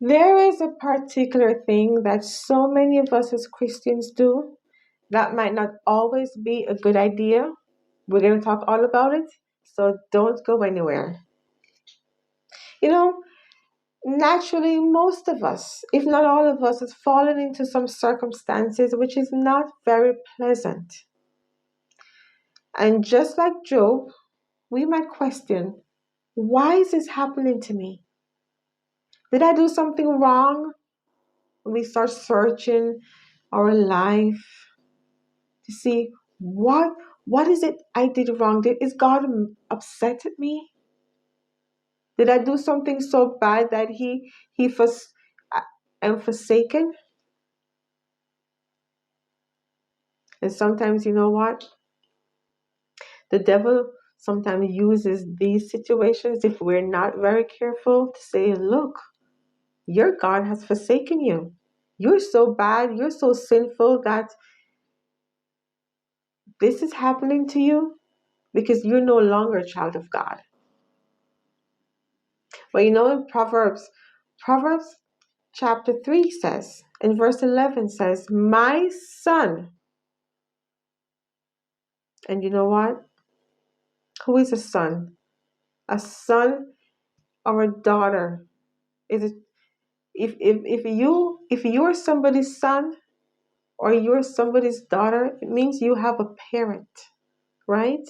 There is a particular thing that so many of us as Christians do that might not always be a good idea. We're going to talk all about it, so don't go anywhere. You know, naturally, most of us, if not all of us, has fallen into some circumstances which is not very pleasant. And just like Job, we might question, why is this happening to me? Did I do something wrong? We start searching our life to see what is it I did wrong. Is God upset at me? Did I do something so bad that he was am forsaken? And sometimes, you know what, the devil sometimes uses these situations, if we're not very careful, to say, look, your God has forsaken you. You're so bad, you're so sinful that this is happening to you because you're no longer a child of God. But you know, in Proverbs chapter 3 says, in verse 11 says, my son. And you know what? Who is a son? A son or a daughter? Is it if you're somebody's son or you're somebody's daughter, it means you have a parent, right?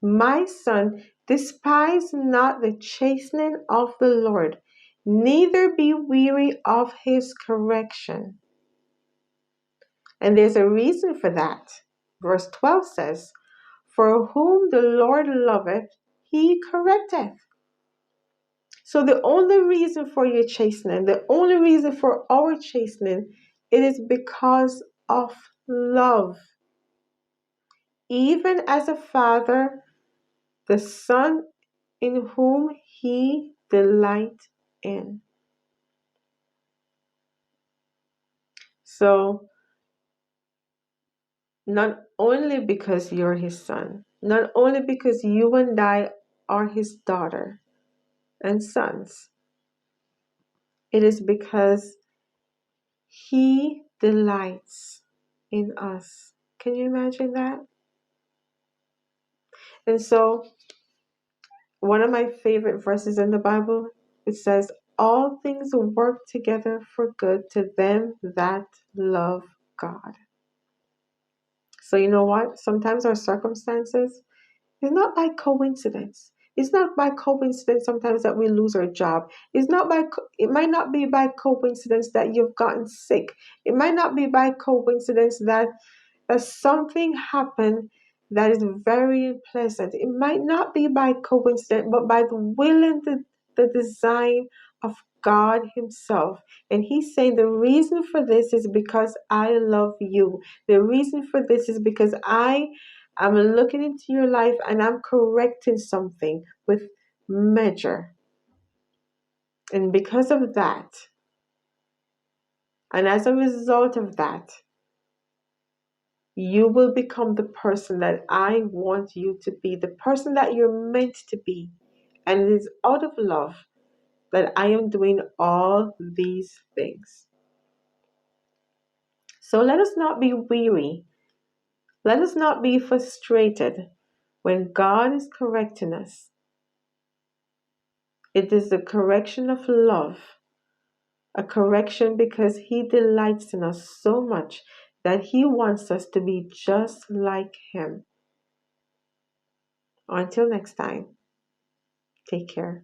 My son, despise not the chastening of the Lord, neither be weary of his correction. And there's a reason for that. Verse 12 says, for whom the Lord loveth, he correcteth. So the only reason for your chastening, the only reason for our chastening, it is because of love. Even as a father, the son in whom he delight in. So not only because you're his son, not only because you and I are his daughter and sons, it is because he delights in us. Can you imagine that? And so, one of my favorite verses in the Bible, it says, all things work together for good to them that love God. So you know what? Sometimes our circumstances is not by coincidence. It's not by coincidence sometimes that we lose our job. It might not be by coincidence that you've gotten sick. It might not be by coincidence that something happened that is very unpleasant. It might not be by coincidence, but by the will and the design of God Himself. And He's saying the reason for this is because I love you. The reason for this is because I'm looking into your life and I'm correcting something with measure. And because of that, and as a result of that, you will become the person that I want you to be, the person that you're meant to be. And it is out of love that I am doing all these things. So let us not be weary. Let us not be frustrated when God is correcting us. It is a correction of love, a correction because He delights in us so much that He wants us to be just like Him. Until next time, take care.